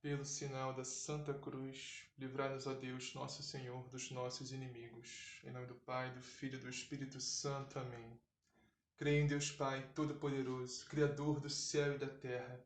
Pelo sinal da Santa Cruz, livrai-nos, ó Deus, nosso Senhor, dos nossos inimigos. Em nome do Pai, do Filho e do Espírito Santo. Amém. Creio em Deus Pai, Todo-Poderoso, Criador do céu e da terra,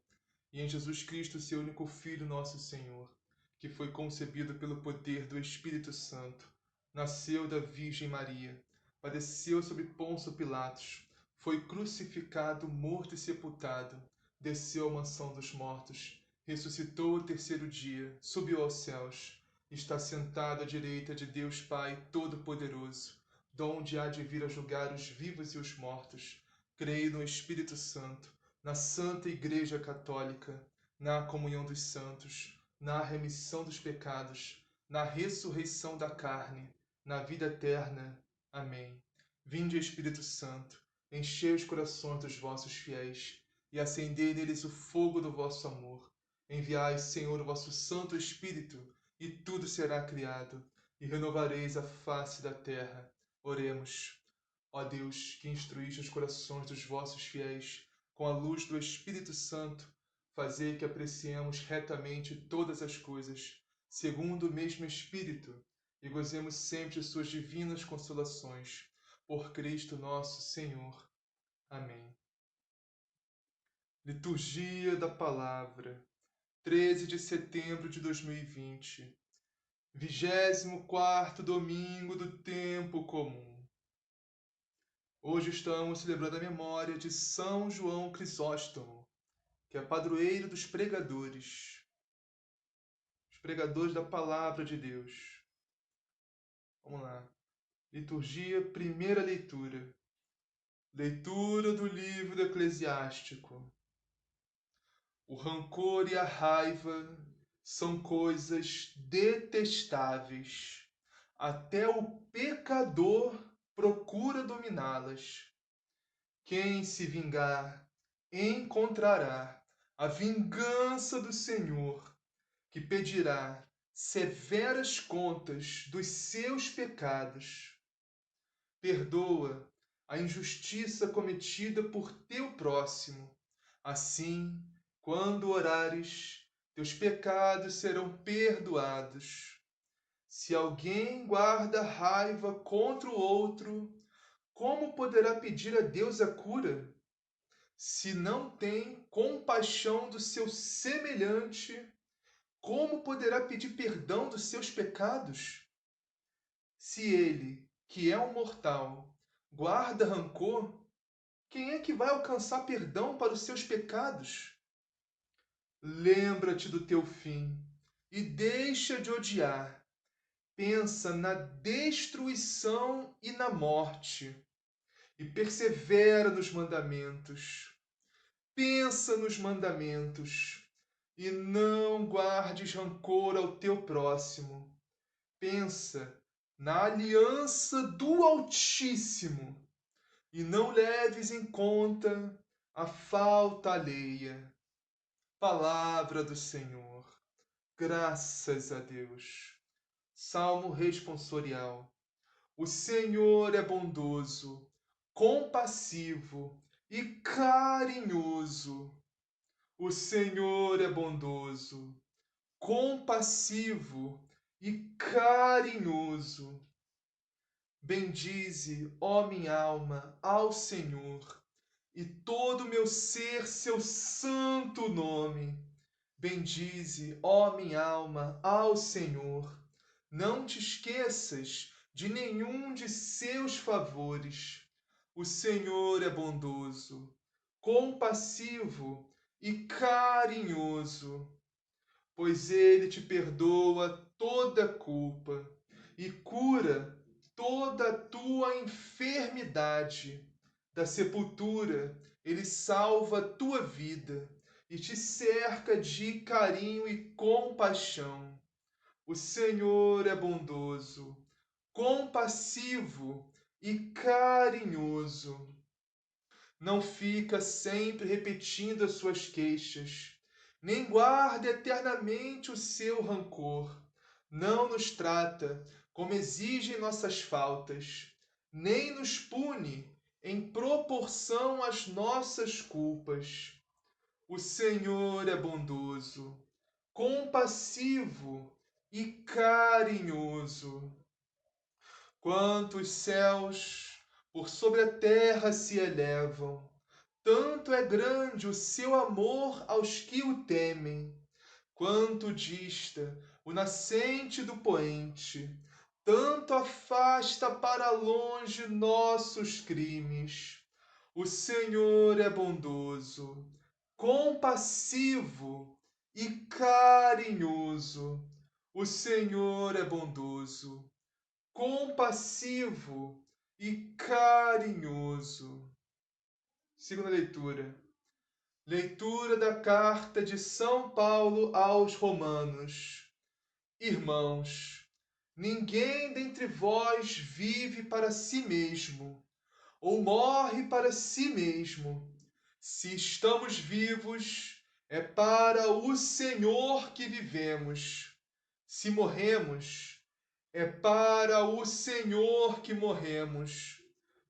e em Jesus Cristo, seu único Filho, nosso Senhor, que foi concebido pelo poder do Espírito Santo, nasceu da Virgem Maria, padeceu sob Pôncio Pilatos, foi crucificado, morto e sepultado, desceu à mansão dos mortos, ressuscitou ao terceiro dia, subiu aos céus, está sentado à direita de Deus Pai Todo-Poderoso, donde há de vir a julgar os vivos e os mortos. Creio no Espírito Santo, na Santa Igreja Católica, na comunhão dos santos, na remissão dos pecados, na ressurreição da carne, na vida eterna. Amém. Vinde, Espírito Santo, enchei os corações dos vossos fiéis e acendei neles o fogo do vosso amor. Enviai, Senhor, o vosso Santo Espírito, e tudo será criado, e renovareis a face da terra. Oremos. Ó Deus, que instruíste os corações dos vossos fiéis com a luz do Espírito Santo, fazei que apreciemos retamente todas as coisas, segundo o mesmo Espírito, e gozemos sempre de suas divinas consolações. Por Cristo nosso Senhor. Amém. Liturgia da Palavra, 13 de setembro de 2020, 24º domingo do tempo comum. Hoje estamos celebrando a memória de São João Crisóstomo, que é padroeiro dos pregadores, os pregadores da Palavra de Deus. Vamos lá. Liturgia, primeira leitura. Leitura do livro do Eclesiástico. O rancor e a raiva são coisas detestáveis. Até o pecador procura dominá-las. Quem se vingar encontrará a vingança do Senhor, que pedirá severas contas dos seus pecados. Perdoa a injustiça cometida por teu próximo. Assim, quando orares, teus pecados serão perdoados. Se alguém guarda raiva contra o outro, como poderá pedir a Deus a cura? Se não tem compaixão do seu semelhante, como poderá pedir perdão dos seus pecados? Se ele, que é um mortal, guarda rancor, quem é que vai alcançar perdão para os seus pecados? Lembra-te do teu fim e deixa de odiar. Pensa na destruição e na morte, e persevera nos mandamentos. Pensa nos mandamentos e não guardes rancor ao teu próximo. Pensa na aliança do Altíssimo e não leves em conta a falta alheia. Palavra do Senhor. Graças a Deus. Salmo responsorial. O Senhor é bondoso, compassivo e carinhoso. O Senhor é bondoso, compassivo e carinhoso. Bendize, ó minha alma, ao Senhor, e todo meu ser seu santo nome. Bendize, ó minha alma, ao Senhor. Não te esqueças de nenhum de seus favores. O Senhor é bondoso, compassivo e carinhoso, pois ele te perdoa toda culpa e cura toda a tua enfermidade. Da sepultura, ele salva a tua vida e te cerca de carinho e compaixão. O Senhor é bondoso, compassivo e carinhoso. Não fica sempre repetindo as suas queixas, nem guarda eternamente o seu rancor. Não nos trata como exigem nossas faltas, nem nos pune em proporção às nossas culpas. O Senhor é bondoso, compassivo e carinhoso. Quantos céus por sobre a terra se elevam, tanto é grande o seu amor aos que o temem. Quanto dista o nascente do poente, tanto afasta para longe nossos crimes. O Senhor é bondoso, compassivo e carinhoso. O Senhor é bondoso, compassivo e carinhoso. Segunda leitura. Leitura da carta de São Paulo aos Romanos. Irmãos, ninguém dentre vós vive para si mesmo, ou morre para si mesmo. Se estamos vivos, é para o Senhor que vivemos. Se morremos, é para o Senhor que morremos.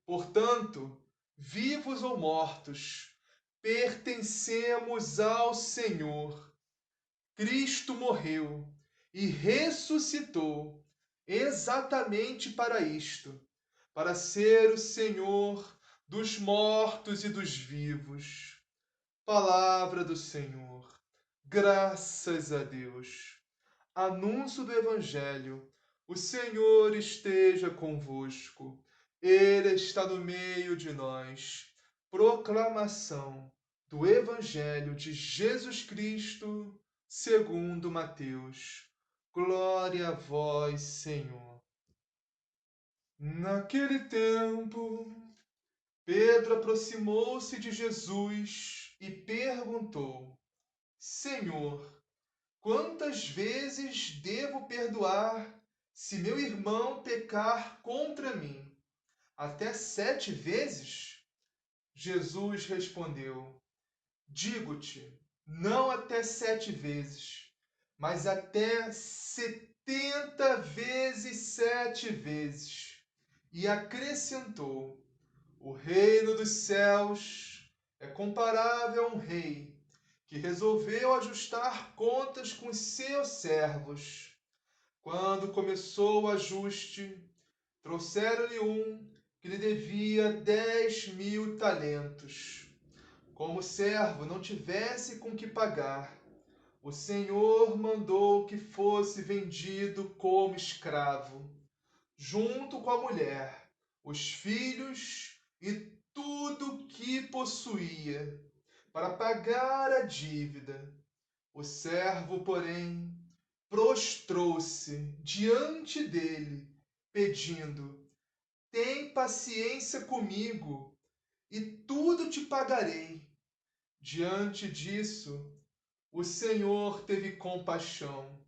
Portanto, vivos ou mortos, pertencemos ao Senhor. Cristo morreu e ressuscitou exatamente para isto, para ser o Senhor dos mortos e dos vivos. Palavra do Senhor. Graças a Deus. Anúncio do Evangelho. O Senhor esteja convosco. Ele está no meio de nós. Proclamação do Evangelho de Jesus Cristo, segundo Mateus. Glória a vós, Senhor. Naquele tempo, Pedro aproximou-se de Jesus e perguntou: Senhor, quantas vezes devo perdoar se meu irmão pecar contra mim? Até 7 vezes? Jesus respondeu: Digo-te, não até 7 vezes, mas até 70 vezes 7 vezes. E acrescentou: O reino dos céus é comparável a um rei que resolveu ajustar contas com os seus servos. Quando começou o ajuste, trouxeram-lhe um que lhe devia 10.000 talentos. Como o servo não tivesse com que pagar, o Senhor mandou que fosse vendido como escravo, junto com a mulher, os filhos e tudo que possuía, para pagar a dívida. O servo, porém, prostrou-se diante dele, pedindo: Tem paciência comigo, e tudo te pagarei. Diante disso, o Senhor teve compaixão,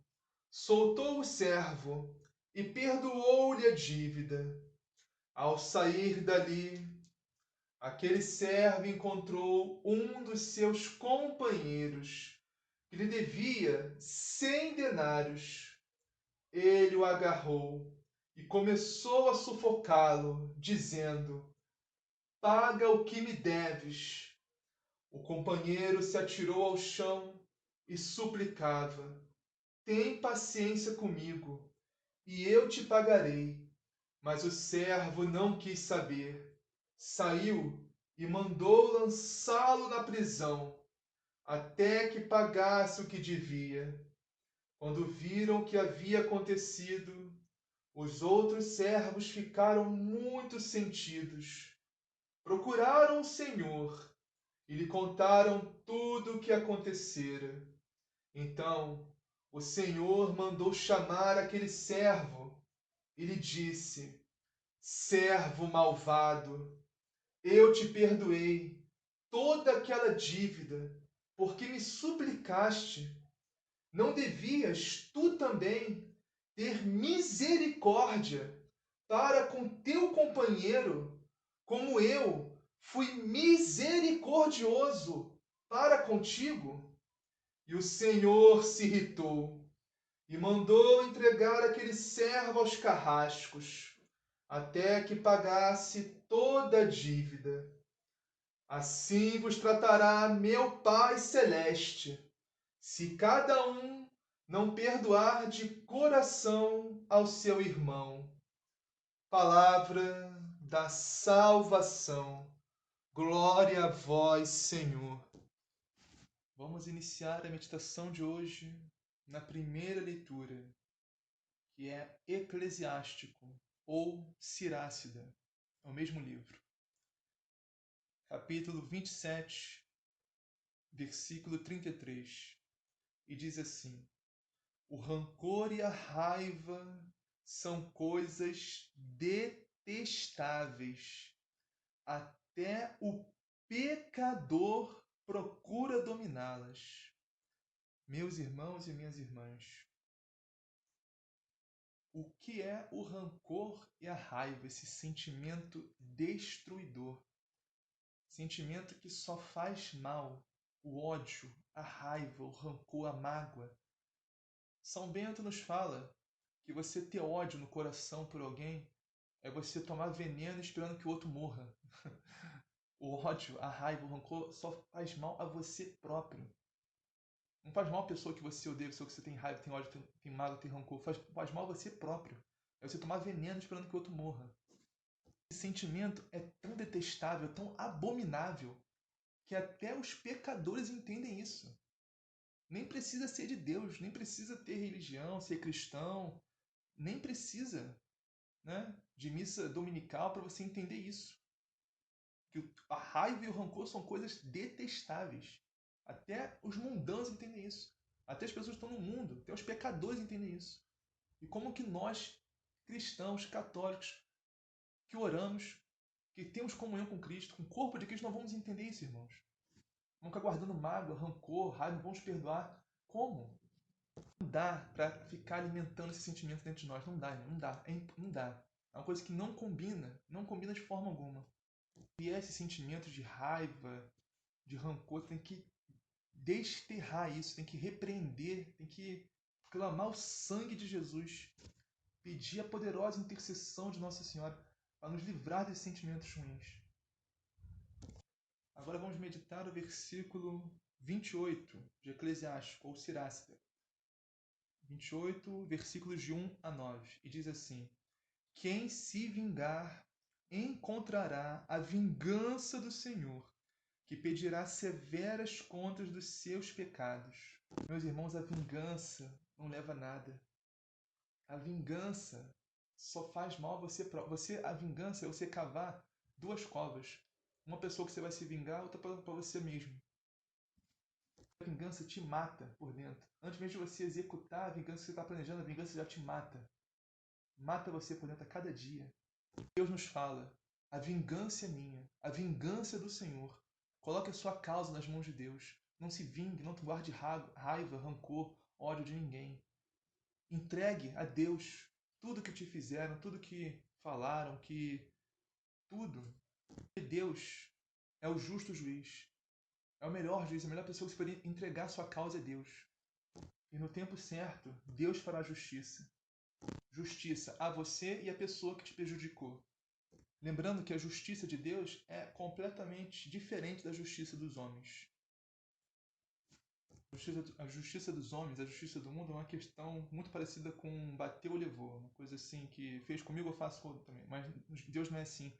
soltou o servo e perdoou-lhe a dívida. Ao sair dali, aquele servo encontrou um dos seus companheiros que lhe devia 100 denários. Ele o agarrou e começou a sufocá-lo, dizendo: Paga o que me deves. O companheiro se atirou ao chão e suplicava: Tem paciência comigo, e eu te pagarei. Mas o servo não quis saber. Saiu e mandou lançá-lo na prisão, até que pagasse o que devia. Quando viram o que havia acontecido, os outros servos ficaram muito sentidos. Procuraram o Senhor e lhe contaram tudo o que acontecera. Então o Senhor mandou chamar aquele servo e lhe disse: Servo malvado, eu te perdoei toda aquela dívida, porque me suplicaste. Não devias tu também ter misericórdia para com teu companheiro, como eu fui misericordioso para contigo? E o Senhor se irritou e mandou entregar aquele servo aos carrascos, até que pagasse toda a dívida. Assim vos tratará meu Pai Celeste, se cada um não perdoar de coração ao seu irmão. Palavra da salvação. Glória a vós, Senhor. Vamos iniciar a meditação de hoje na primeira leitura, que é Eclesiástico ou Sirácida, é o mesmo livro. Capítulo 27, versículo 33. E diz assim: o rancor e a raiva são coisas detestáveis. Até o pecador procura dominá-las. Meus irmãos e minhas irmãs, o que é o rancor e a raiva, esse sentimento destruidor? Sentimento que só faz mal, o ódio, a raiva, o rancor, a mágoa. São Bento nos fala que você ter ódio no coração por alguém é você tomar veneno esperando que o outro morra. O ódio, a raiva, o rancor só faz mal a você próprio. Não faz mal a pessoa que você odeia, a pessoa que você tem raiva, tem ódio, tem mágoa, tem rancor. Faz mal a você próprio. É você tomar veneno esperando que o outro morra. Esse sentimento é tão detestável, tão abominável, que até os pecadores entendem isso. Nem precisa ser de Deus, nem precisa ter religião, ser cristão, nem precisa, né, de missa dominical para você entender isso. Que a raiva e o rancor são coisas detestáveis. Até os mundanos entendem isso. Até as pessoas que estão no mundo, até os pecadores entendem isso. E como que nós, cristãos, católicos, que oramos, que temos comunhão com Cristo, com o corpo de Cristo, não vamos entender isso, irmãos? Vamos ficar guardando mágoa, rancor, raiva, vamos perdoar. Como? Não dá para ficar alimentando esse sentimento dentro de nós. Não dá, não dá, não dá. É uma coisa que não combina de forma alguma. E esse sentimento de raiva, de rancor, tem que desterrar isso, tem que repreender, tem que clamar o sangue de Jesus, pedir a poderosa intercessão de Nossa Senhora para nos livrar desses sentimentos ruins. Agora vamos meditar o versículo 28 de Eclesiástico, ou Sirácida. 28, versículos de 1 a 9. E diz assim: quem se vingar encontrará a vingança do Senhor, que pedirá severas contas dos seus pecados. Meus irmãos, a vingança não leva a nada. A vingança só faz mal a você. A vingança é você cavar duas covas. Uma pessoa que você vai se vingar, outra para você mesmo. A vingança te mata por dentro. Antes mesmo de você executar a vingança que você está planejando, a vingança já te mata. Mata você por dentro a cada dia. Deus nos fala: a vingança é minha, a vingança é do Senhor. Coloque a sua causa nas mãos de Deus. Não se vingue, não guarde raiva, rancor, ódio de ninguém. Entregue a Deus tudo que te fizeram, tudo que falaram, tudo. Porque Deus é o justo juiz. É o melhor juiz, a melhor pessoa que você poderia entregar sua causa é Deus. E no tempo certo, Deus fará justiça. Justiça a você e a pessoa que te prejudicou. Lembrando que a justiça de Deus é completamente diferente da justiça dos homens. A justiça dos homens, a justiça do mundo é uma questão muito parecida com bateu ou levou. Uma coisa assim que fez comigo, eu faço com outro também. Mas Deus não é assim.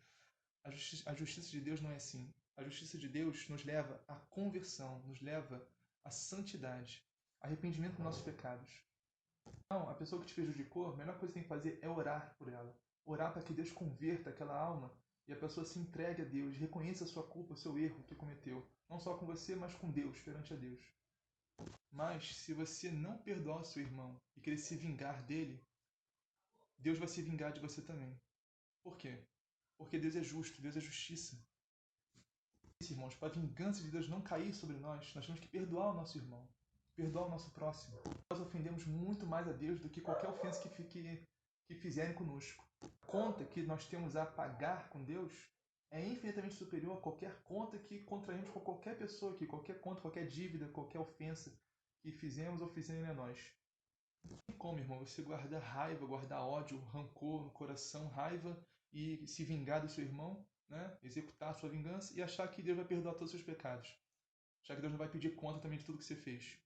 A justiça de Deus não é assim. A justiça de Deus nos leva à conversão, nos leva à santidade, arrependimento dos nossos pecados. Então, a pessoa que te prejudicou, a melhor coisa que tem que fazer é orar por ela. Orar para que Deus converta aquela alma e a pessoa se entregue a Deus, reconheça a sua culpa, o seu erro que cometeu. Não só com você, mas com Deus, perante a Deus. Mas, se você não perdoar o seu irmão e querer se vingar dele, Deus vai se vingar de você também. Por quê? Porque Deus é justo, Deus é justiça. Irmãos, para a vingança de Deus não cair sobre nós temos que perdoar o nosso irmão, perdoar o nosso próximo. Nós ofendemos muito mais a Deus do que qualquer ofensa que fizerem conosco. A conta que nós temos a pagar com Deus é infinitamente superior a qualquer conta que contraímos com qualquer pessoa aqui, qualquer conta, qualquer dívida, qualquer ofensa que fizemos ou fizerem a nós. Não tem como, irmão, você guardar raiva, guardar ódio, rancor no coração, raiva e se vingar do seu irmão, né? Executar a sua vingança e achar que Deus vai perdoar todos os seus pecados. Achar que Deus não vai pedir conta também de tudo que você fez.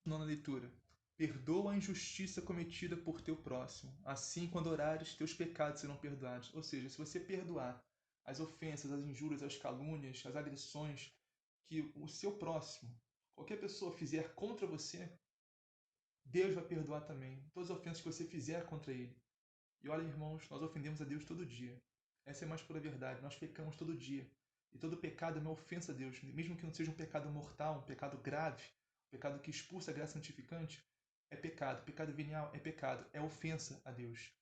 Nona leitura. Perdoa a injustiça cometida por teu próximo. Assim, quando orares, teus pecados serão perdoados. Ou seja, se você perdoar as ofensas, as injúrias, as calúnias, as agressões que o seu próximo, qualquer pessoa fizer contra você, Deus vai perdoar também todas as ofensas que você fizer contra ele. E olha, irmãos, nós ofendemos a Deus todo dia. Essa é a mais pura verdade. Nós pecamos todo dia. E todo pecado é uma ofensa a Deus. Mesmo que não seja um pecado mortal, um pecado grave, um pecado que expulsa a graça santificante, é pecado. Pecado venial é pecado. É ofensa a Deus.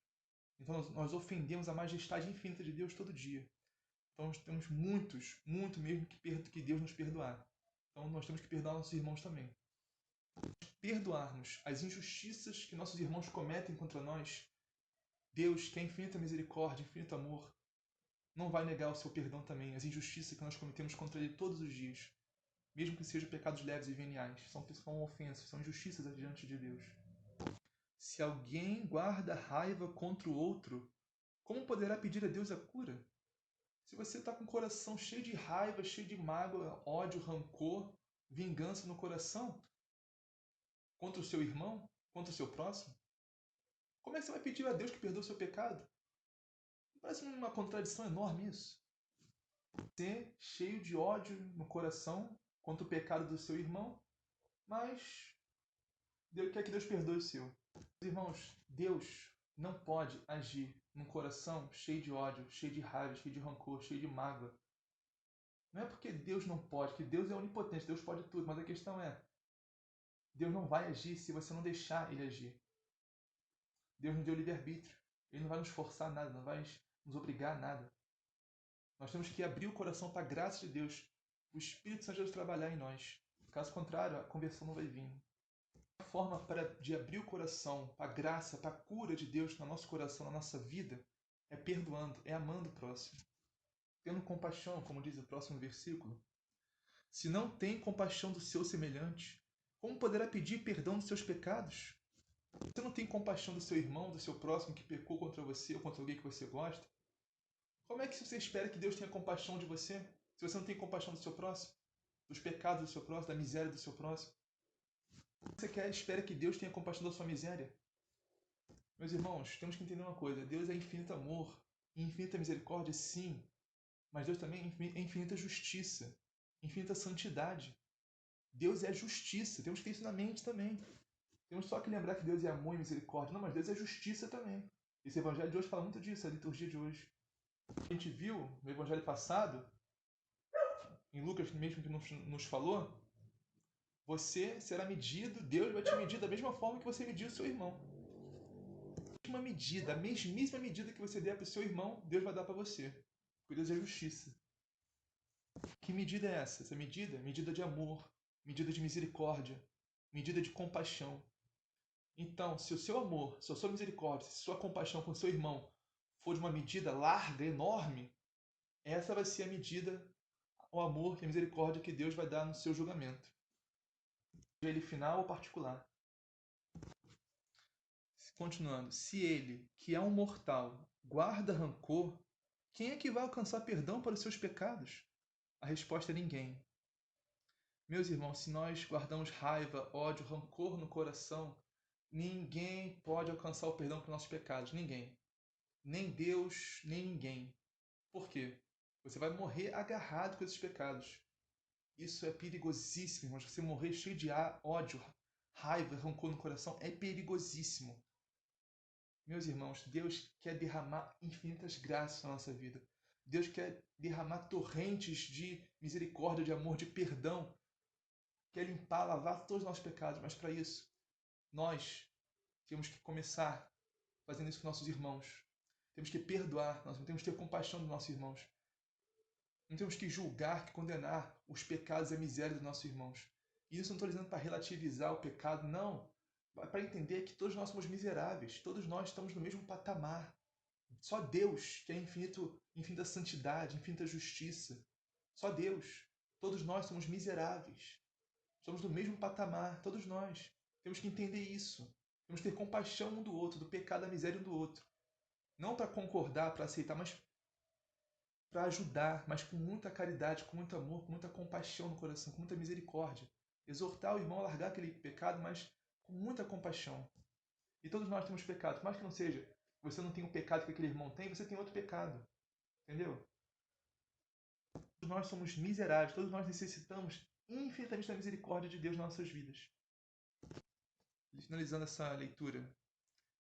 Então nós ofendemos a majestade infinita de Deus todo dia. Então nós temos muito mesmo que Deus nos perdoar. Então nós temos que perdoar nossos irmãos também. Perdoarmos as injustiças que nossos irmãos cometem contra nós, Deus, que é infinita misericórdia, infinito amor, não vai negar o seu perdão também, as injustiças que nós cometemos contra Ele todos os dias, mesmo que sejam pecados leves e veniais, são ofensas, são injustiças diante de Deus. Se alguém guarda raiva contra o outro, como poderá pedir a Deus a cura? Se você está com o coração cheio de raiva, cheio de mágoa, ódio, rancor, vingança no coração, contra o seu irmão, contra o seu próximo, como é que você vai pedir a Deus que perdoe o seu pecado? Parece uma contradição enorme isso. Ser cheio de ódio no coração contra o pecado do seu irmão, mas Deus quer que Deus perdoe o seu. Irmãos, Deus não pode agir num coração cheio de ódio, cheio de raiva, cheio de rancor, cheio de mágoa. Não é porque Deus não pode, que Deus é onipotente, Deus pode tudo, mas a questão é, Deus não vai agir se você não deixar Ele agir. Deus nos deu livre-arbítrio. Ele não vai nos forçar a nada, não vai nos obrigar a nada. Nós temos que abrir o coração para a graça de Deus, o Espírito Santo de Deus trabalhar em nós. Caso contrário, a conversão não vai vir. A forma de abrir o coração para a graça, para a cura de Deus no nosso coração, na nossa vida, é perdoando, é amando o próximo. Tendo compaixão, como diz o próximo versículo. Se não tem compaixão do seu semelhante, como poderá pedir perdão dos seus pecados? Você não tem compaixão do seu irmão, do seu próximo que pecou contra você ou contra alguém que você gosta? Como é que você espera que Deus tenha compaixão de você, se você não tem compaixão do seu próximo? Dos pecados do seu próximo, da miséria do seu próximo? Você espera que Deus tenha compaixão da sua miséria? Meus irmãos, temos que entender uma coisa. Deus é infinito amor e infinita misericórdia, sim. Mas Deus também é infinita justiça, infinita santidade. Deus é justiça. Temos que ter isso na mente também. Temos só que lembrar que Deus é amor e misericórdia. Não, mas Deus é justiça também. Esse evangelho de hoje fala muito disso, a liturgia de hoje. A gente viu no evangelho passado, em Lucas mesmo que nos falou, você será medido, Deus vai te medir da mesma forma que você mediu o seu irmão. A mesma medida, a mesmíssima medida que você der para o seu irmão, Deus vai dar para você. Porque Deus é justiça. Que medida é essa? Essa medida? Medida de amor, medida de misericórdia, medida de compaixão. Então, se o seu amor, se a sua misericórdia, se a sua compaixão com o seu irmão for de uma medida larga, enorme, essa vai ser a medida, o amor e a misericórdia que Deus vai dar no seu julgamento. Seja ele final ou particular. Continuando, se ele, que é um mortal, guarda rancor, quem é que vai alcançar perdão para os seus pecados? A resposta é ninguém. Meus irmãos, se nós guardamos raiva, ódio, rancor no coração, ninguém pode alcançar o perdão para os nossos pecados. Ninguém. Nem Deus, nem ninguém. Por quê? Você vai morrer agarrado com esses pecados. Isso é perigosíssimo, irmãos. Você morrer cheio de ódio, raiva, rancor no coração é perigosíssimo. Meus irmãos, Deus quer derramar infinitas graças na nossa vida. Deus quer derramar torrentes de misericórdia, de amor, de perdão. Quer limpar, lavar todos os nossos pecados. Mas para isso, nós temos que começar fazendo isso com nossos irmãos. Temos que perdoar, nós temos que ter compaixão dos nossos irmãos. Não temos que julgar, que condenar os pecados e a miséria dos nossos irmãos. E isso não estou dizendo para relativizar o pecado, não. Para entender que todos nós somos miseráveis, todos nós estamos no mesmo patamar. Só Deus, que é infinita santidade, infinita justiça. Só Deus. Todos nós somos miseráveis. Somos do mesmo patamar, todos nós. Temos que entender isso. Temos que ter compaixão um do outro, do pecado, da miséria um do outro. Não para concordar, para aceitar, mas para ajudar, mas com muita caridade, com muito amor, com muita compaixão no coração, com muita misericórdia. Exortar o irmão a largar aquele pecado, mas com muita compaixão. E todos nós temos pecados. Por mais que não seja, você não tem o pecado que aquele irmão tem, você tem outro pecado. Entendeu? Todos nós somos miseráveis, todos nós necessitamos infinitamente da misericórdia de Deus nas nossas vidas. Finalizando essa leitura.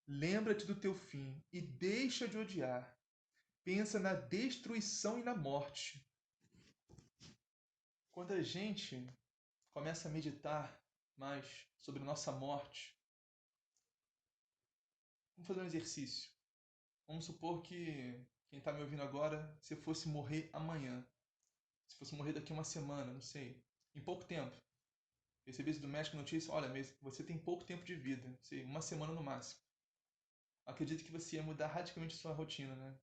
Lembra-te do teu fim e deixa de odiar. Pensa na destruição e na morte. Quando a gente começa a meditar mais sobre a nossa morte, vamos fazer um exercício. Vamos supor que quem está me ouvindo agora, se fosse morrer amanhã, se fosse morrer daqui a uma semana, não sei, em pouco tempo, recebesse do médico notícia, olha, você tem pouco tempo de vida, não sei, uma semana no máximo. Acredito que você ia mudar radicalmente sua rotina, né?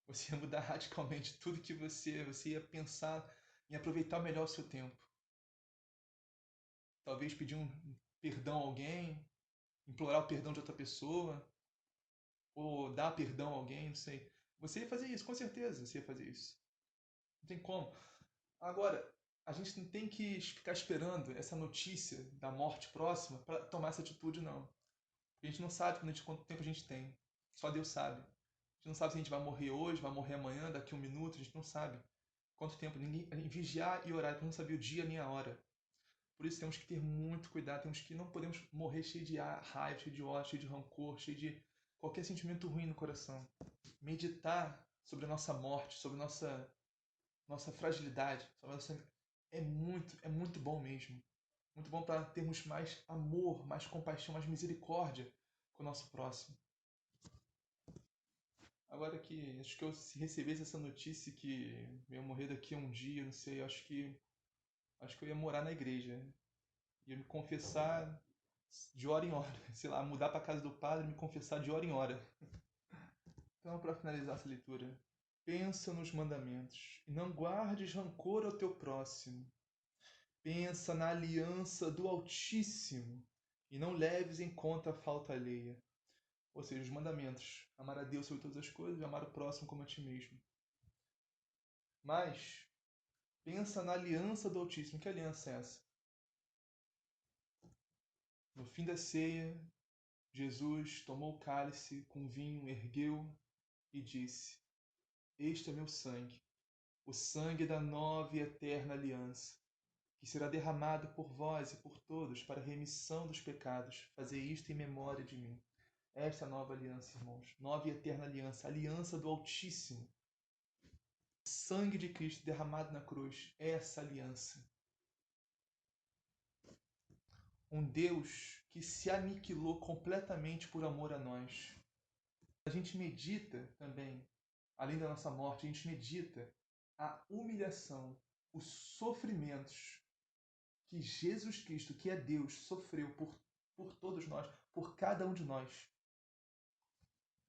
Você ia mudar radicalmente tudo que você ia pensar em aproveitar melhor o seu tempo. Talvez pedir um perdão a alguém, implorar o perdão de outra pessoa, ou dar perdão a alguém, não sei. Você ia fazer isso, com certeza você ia fazer isso. Não tem como. Agora, a gente não tem que ficar esperando essa notícia da morte próxima para tomar essa atitude, não. A gente não sabe quanto tempo a gente tem. Só Deus sabe. A gente não sabe se a gente vai morrer hoje, vai morrer amanhã, daqui a um minuto, a gente não sabe quanto tempo. Ninguém, a gente vigiar e orar, porque não sabia o dia nem a hora. Por isso temos que ter muito cuidado, não podemos morrer cheio de raiva, cheio de ódio, cheio de rancor, cheio de qualquer sentimento ruim no coração. Meditar sobre a nossa morte, sobre a nossa fragilidade, sobre a nossa... é muito bom mesmo. Muito bom para termos mais amor, mais compaixão, mais misericórdia com o nosso próximo. Agora que acho que eu se recebesse essa notícia que eu ia morrer daqui a um dia, não sei, acho que eu ia morar na igreja. Ia me confessar de hora em hora, sei lá, mudar para casa do padre e me confessar de hora em hora. Então, para finalizar essa leitura, pensa nos mandamentos e não guardes rancor ao teu próximo. Pensa na aliança do Altíssimo e não leves em conta a falta alheia. Ou seja, os mandamentos. Amar a Deus sobre todas as coisas e amar o próximo como a ti mesmo. Mas, pensa na aliança do Altíssimo. Que aliança é essa? No fim da ceia, Jesus tomou o cálice com vinho, ergueu e disse: Este é meu sangue, o sangue da nova e eterna aliança, que será derramado por vós e por todos para a remissão dos pecados. Fazei isto em memória de mim. Esta é a nova aliança, irmãos. Nova e eterna aliança. Aliança do Altíssimo. O sangue de Cristo derramado na cruz. Essa aliança. Um Deus que se aniquilou completamente por amor a nós. A gente medita também, além da nossa morte, a gente medita a humilhação, os sofrimentos que Jesus Cristo, que é Deus, sofreu por todos nós, por cada um de nós.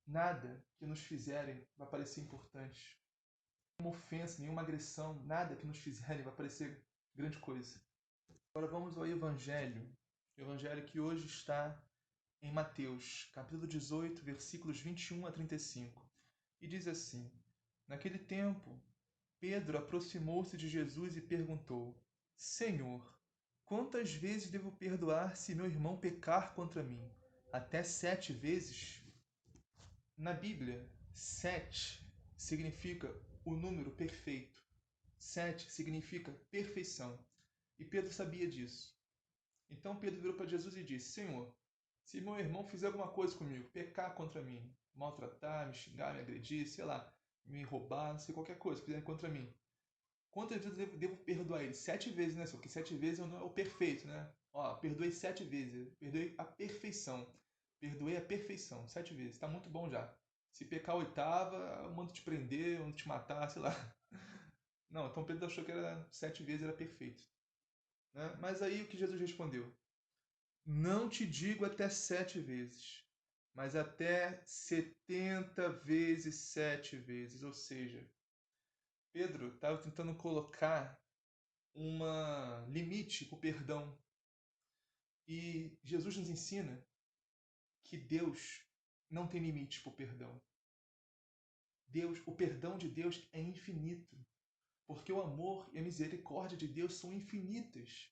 Nada que nos fizerem vai parecer importante. Nenhuma ofensa, nenhuma agressão, nada que nos fizerem vai parecer grande coisa. Agora vamos ao Evangelho. O Evangelho que hoje está em Mateus, capítulo 18, versículos 21 a 35. E diz assim: Naquele tempo, Pedro aproximou-se de Jesus e perguntou: Senhor, quantas vezes devo perdoar se meu irmão pecar contra mim? Até 7 vezes? Na Bíblia, 7 significa o número perfeito. 7 significa perfeição. E Pedro sabia disso. Então Pedro virou para Jesus e disse: Senhor, se meu irmão fizer alguma coisa comigo, pecar contra mim, maltratar, me xingar, me agredir, sei lá, me roubar, não sei, qualquer coisa que fizer contra mim, quantas vezes eu devo perdoar ele? 7 vezes, né, senhor? Porque 7 vezes não é o perfeito, né? Ó, perdoei 7 vezes, perdoei a perfeição. Perdoei a perfeição, 7 vezes, tá muito bom já. Se pecar a oitava, eu mando te prender, eu mando te matar, sei lá. Não, então Pedro achou que era 7 vezes era perfeito. Né? Mas aí o que Jesus respondeu? Não te digo até 7 vezes, mas até 70 vezes 7 vezes. Ou seja, Pedro estava tentando colocar uma limite para o perdão. E Jesus nos ensina que Deus não tem limite para o perdão. O perdão de Deus é infinito, porque o amor e a misericórdia de Deus são infinitas.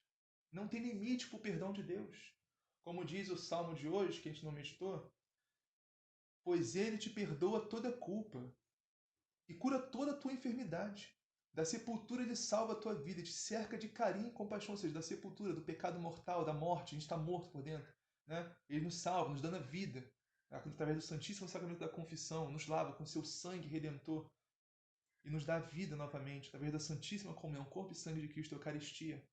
Não tem limite para o perdão de Deus. Como diz o Salmo de hoje, que a gente não meditou, pois Ele te perdoa toda culpa e cura toda a tua enfermidade. Da sepultura Ele salva a tua vida, te cerca de carinho e compaixão, ou seja, da sepultura, do pecado mortal, da morte, a gente está morto por dentro. Né? Ele nos salva, nos dando a vida, através do Santíssimo Sacramento da Confissão, nos lava com seu sangue redentor e nos dá vida novamente, através da Santíssima Comunhão, corpo e sangue de Cristo, a Eucaristia.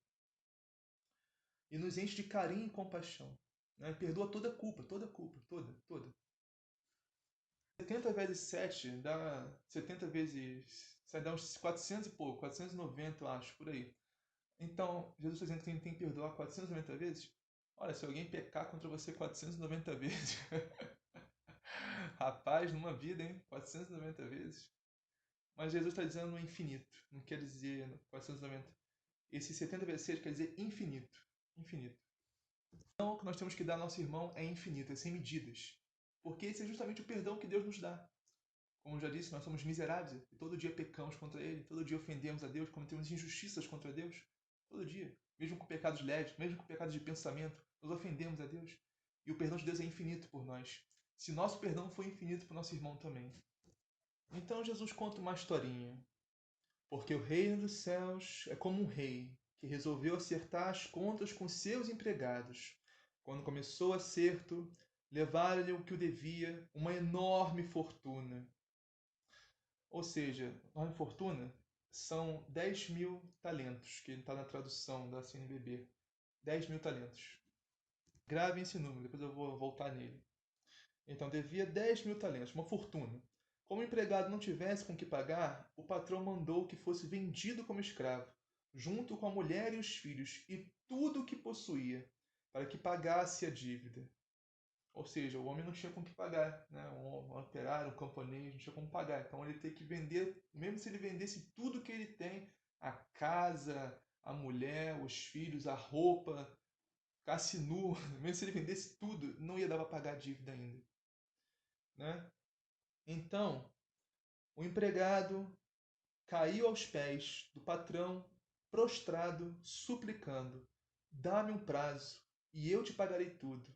E nos enche de carinho e compaixão. Né? Perdoa toda culpa, toda. 70 vezes 7 dá 70 vezes 7 dá uns 400 e pouco, 490 eu acho, por aí. Então, Jesus está dizendo que tem que perdoar 490 vezes? Olha, se alguém pecar contra você 490 vezes, rapaz, numa vida, hein? 490 vezes. Mas Jesus está dizendo no infinito, não quer dizer 490. Esse 70 vezes 6 quer dizer infinito. Infinito. Então, o que nós temos que dar ao nosso irmão é infinito, é sem medidas. Porque esse é justamente o perdão que Deus nos dá. Como eu já disse, nós somos miseráveis e todo dia pecamos contra Ele, todo dia ofendemos a Deus, cometemos injustiças contra Deus. Todo dia. Mesmo com pecados leves, mesmo com pecados de pensamento, nós ofendemos a Deus. E o perdão de Deus é infinito por nós. Se nosso perdão foi infinito para o nosso irmão também. Então Jesus conta uma historinha. Porque o reino dos céus é como um rei que resolveu acertar as contas com seus empregados. Quando começou o acerto, levaram-lhe o que o devia, uma enorme fortuna. Ou seja, enorme fortuna são 10.000 talentos, que está na tradução da CNBB. 10.000 talentos. Gravem esse número, depois eu vou voltar nele. Então, devia 10.000 talentos, uma fortuna. Como o empregado não tivesse com que pagar, o patrão mandou que fosse vendido como escravo, junto com a mulher e os filhos, e tudo o que possuía, para que pagasse a dívida. Ou seja, o homem não tinha com que pagar, né? Um operário, um camponês, não tinha como pagar. Então ele tem que vender, mesmo se ele vendesse tudo que ele tem, a casa, a mulher, os filhos, a roupa, ficasse nu, mesmo se ele vendesse tudo, não ia dar para pagar a dívida ainda. Né? Então, o empregado caiu aos pés do patrão, prostrado, suplicando: dá-me um prazo e eu te pagarei tudo.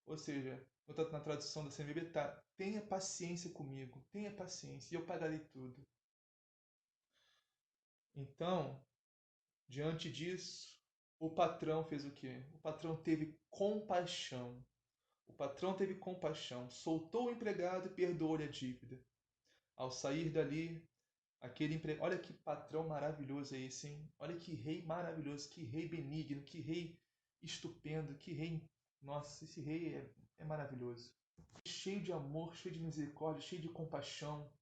Ou seja, na tradução da CNBB tá: tenha paciência comigo, tenha paciência e eu pagarei tudo. Então, diante disso, o patrão fez o quê? O patrão teve compaixão. O patrão teve compaixão, soltou o empregado e perdoou-lhe a dívida. Ao sair dali, aquele empregado... Olha que patrão maravilhoso é esse, hein? Olha que rei maravilhoso, que rei benigno, que rei estupendo, que rei... Nossa, esse rei é maravilhoso. Cheio de amor, cheio de misericórdia, cheio de compaixão.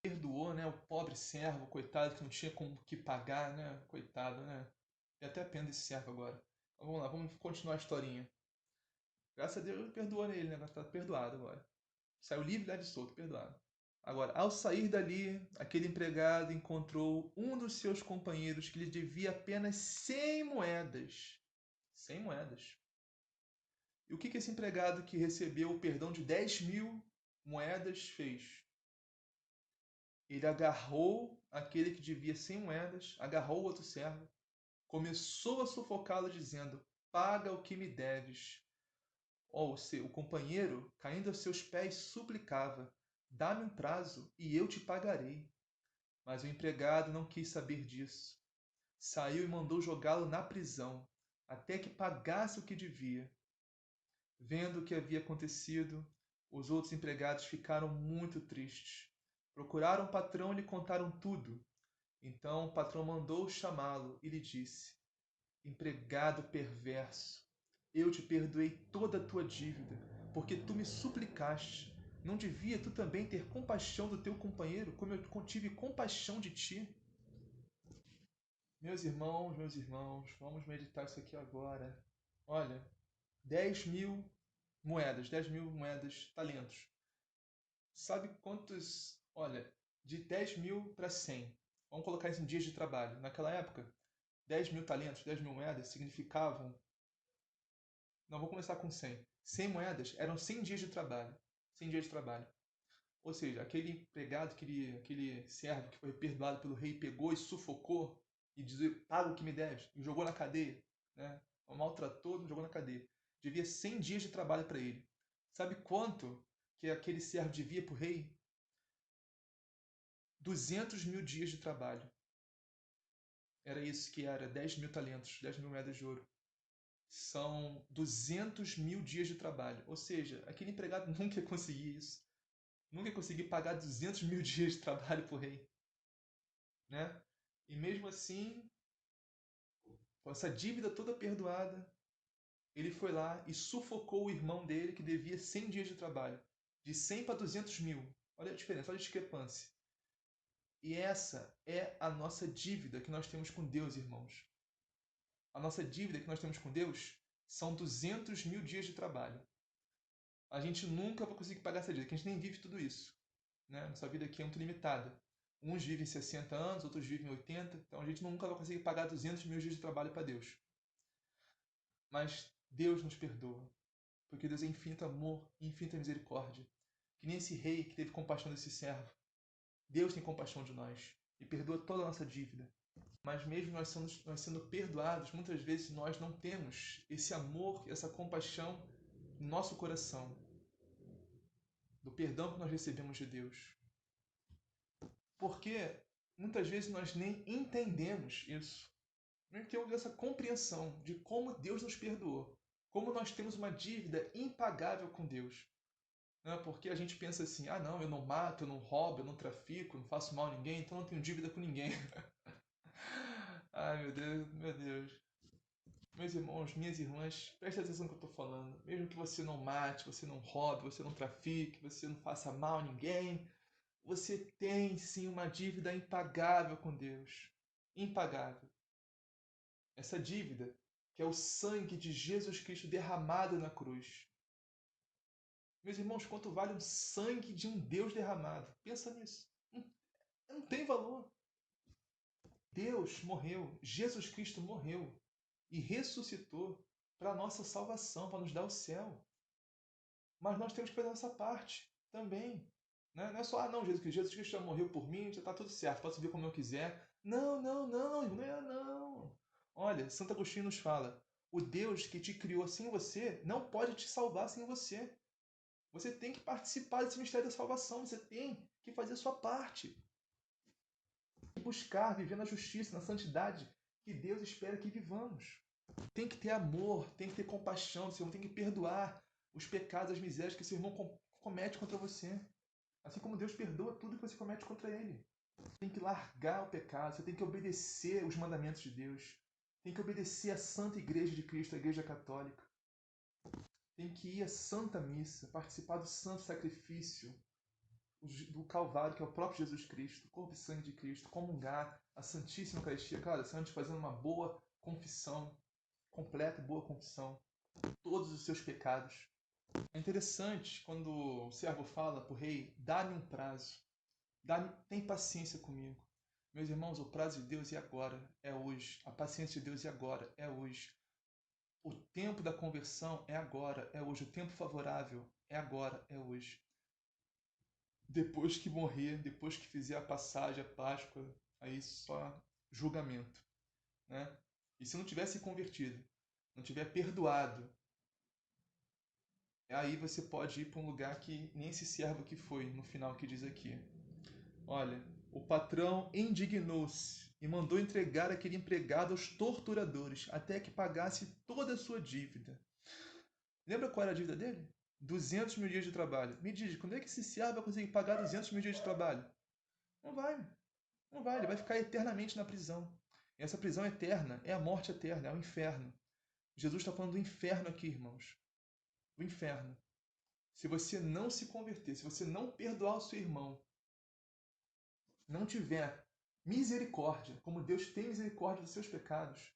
Perdoou, né, o pobre servo, coitado, que não tinha com que pagar, né? Coitado, né? Tem até pena desse servo agora. Então, vamos lá, vamos continuar a historinha. Graças a Deus ele perdoou nele, né? Tá perdoado agora. Saiu livre, leve e solto, perdoado. Agora, ao sair dali, aquele empregado encontrou um dos seus companheiros que lhe devia apenas 100 moedas. 100 moedas. E o que esse empregado que recebeu o perdão de 10.000 moedas fez? Ele agarrou aquele que devia 100 moedas, agarrou o outro servo, começou a sufocá-lo dizendo: paga o que me deves. O companheiro, caindo aos seus pés, suplicava: dá-me um prazo e eu te pagarei. Mas o empregado não quis saber disso. Saiu e mandou jogá-lo na prisão, até que pagasse o que devia. Vendo o que havia acontecido, os outros empregados ficaram muito tristes. Procuraram o patrão e lhe contaram tudo. Então o patrão mandou chamá-lo e lhe disse: empregado perverso, eu te perdoei toda a tua dívida, porque tu me suplicaste. Não devia tu também ter compaixão do teu companheiro, como eu tive compaixão de ti? Meus irmãos, vamos meditar isso aqui agora. Olha, 10.000 moedas, 10.000 moedas, talentos. Sabe quantos? Olha, de 10.000 para 100. Vamos colocar isso em dias de trabalho. Naquela época, 10.000 talentos, 10.000 moedas significavam... Não, vou começar com 100. 100 moedas eram 100 dias de trabalho. 100 dias de trabalho. Ou seja, aquele empregado, aquele servo que foi perdoado pelo rei, pegou e sufocou e dizia: paga o que me deves, e jogou na cadeia. né? O maltratou, jogou na cadeia. Devia 100 dias de trabalho para ele. Sabe quanto que aquele servo devia para o rei? 200.000 dias de trabalho. Era isso que era 10.000 talentos, 10.000 moedas de ouro. São 200.000 dias de trabalho. Ou seja, aquele empregado nunca ia conseguir isso. Nunca ia conseguir pagar 200.000 dias de trabalho para o rei, né? E mesmo assim, com essa dívida toda perdoada, ele foi lá e sufocou o irmão dele que devia 100 dias de trabalho. De 100 para 200.000. Olha a diferença, olha a discrepância. E essa é a nossa dívida que nós temos com Deus, irmãos. A nossa dívida que nós temos com Deus são 200.000 dias de trabalho. A gente nunca vai conseguir pagar essa dívida, porque a gente nem vive tudo isso, né? Nossa vida aqui é muito limitada. Uns vivem 60 anos, outros vivem 80, então a gente nunca vai conseguir pagar 200.000 dias de trabalho para Deus. Mas Deus nos perdoa, porque Deus é infinito amor e infinita misericórdia. Que nem esse rei que teve compaixão desse servo. Deus tem compaixão de nós e perdoa toda a nossa dívida. Mas mesmo nós sendo perdoados, muitas vezes nós não temos esse amor e essa compaixão no nosso coração, do perdão que nós recebemos de Deus. Porque muitas vezes nós nem entendemos isso. Não temos essa compreensão de como Deus nos perdoou. Como nós temos uma dívida impagável com Deus. Porque a gente pensa assim, ah não, eu não mato, eu não roubo, eu não trafico, não faço mal a ninguém, então eu não tenho dívida com ninguém. Ai meu Deus, meu Deus. Meus irmãos, minhas irmãs, preste atenção no que eu estou falando. Mesmo que você não mate, você não roube, você não trafique, você não faça mal a ninguém, você tem sim uma dívida impagável com Deus. Impagável. Essa dívida que é o sangue de Jesus Cristo derramado na cruz. Meus irmãos, quanto vale o sangue de um Deus derramado? Pensa nisso. Não tem valor. Deus morreu, Jesus Cristo morreu e ressuscitou para a nossa salvação, para nos dar o céu. Mas nós temos que fazer a nossa parte também. Né? Não é só, não, Jesus Cristo já morreu por mim, já está tudo certo, posso viver como eu quiser. Não, não, não, não é não. Olha, Santo Agostinho nos fala, o Deus que te criou sem você não pode te salvar sem você. Você tem que participar desse mistério da salvação, você tem que fazer a sua parte. Buscar, viver na justiça, na santidade que Deus espera que vivamos. Tem que ter amor, tem que ter compaixão, seu irmão tem que perdoar os pecados, as misérias que seu irmão comete contra você. Assim como Deus perdoa tudo que você comete contra ele. Tem que largar o pecado, você tem que obedecer os mandamentos de Deus. Tem que obedecer à Santa Igreja de Cristo, a Igreja Católica. Tem que ir à Santa Missa, participar do Santo Sacrifício, do Calvário, que é o próprio Jesus Cristo, o corpo e sangue de Cristo, comungar a Santíssima Eucaristia. Cara, antes fazendo uma boa confissão, completa e boa confissão, todos os seus pecados. É interessante quando o servo fala para o rei, dá-me um prazo, tem paciência comigo. Meus irmãos, o prazo de Deus é agora, é hoje. A paciência de Deus é agora, é hoje. O tempo da conversão é agora, é hoje. O tempo favorável é agora, é hoje. Depois que morrer, depois que fizer a passagem, a Páscoa, aí só julgamento. Né? E se não tiver se convertido, não tiver perdoado, aí você pode ir para um lugar que nem esse servo que foi, no final que diz aqui. Olha, o patrão indignou-se e mandou entregar aquele empregado aos torturadores até que pagasse toda a sua dívida. Lembra qual era a dívida dele? 200.000 dias de trabalho. Me diz, quando é que esse servo vai conseguir pagar 200.000 dias de trabalho? Não vai. Não vai. Ele vai ficar eternamente na prisão. E essa prisão eterna é a morte eterna, é o inferno. Jesus está falando do inferno aqui, irmãos. Do inferno. Se você não se converter, se você não perdoar o seu irmão, não tiver misericórdia, como Deus tem misericórdia dos seus pecados,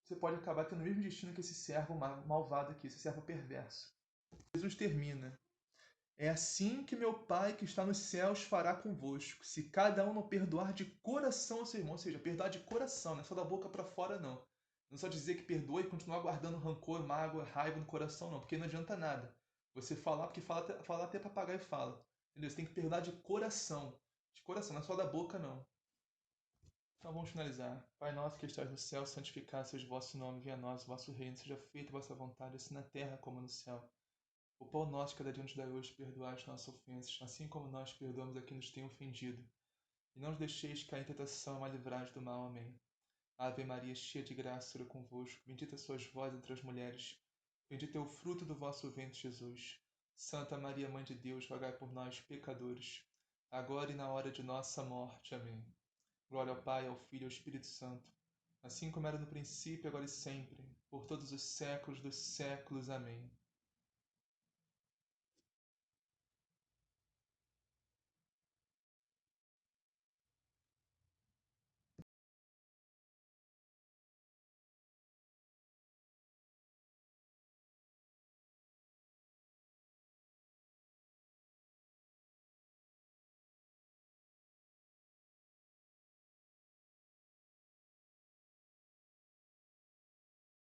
você pode acabar tendo o mesmo destino que esse servo malvado aqui, esse servo perverso. Jesus termina. É assim que meu Pai que está nos céus fará convosco, se cada um não perdoar de coração ao seu irmão, ou seja, perdoar de coração, não é só da boca para fora, não. Não é só dizer que perdoa e continuar guardando rancor, mágoa, raiva no coração, não, porque não adianta nada. Você falar, porque falar até papagaio fala. Entendeu? Você tem que perdoar de coração. De coração, não é só da boca, não. Então vamos finalizar. Pai nosso que estás no céu, santificado seja o vosso nome, venha a nós o vosso reino, seja feita a vossa vontade, assim na terra como no céu. O pão nosso cada dia nos dai hoje, perdoai as nossas ofensas, assim como nós perdoamos a quem nos tem ofendido. E não nos deixeis cair em tentação, mas livrai-nos do mal. Amém. Ave Maria, cheia de graça, o Senhor é convosco. Bendita sois vós entre as mulheres. Bendito é o fruto do vosso ventre, Jesus. Santa Maria, Mãe de Deus, rogai por nós, pecadores, agora e na hora de nossa morte. Amém. Glória ao Pai, ao Filho e ao Espírito Santo, assim como era no princípio, agora e sempre, por todos os séculos dos séculos. Amém.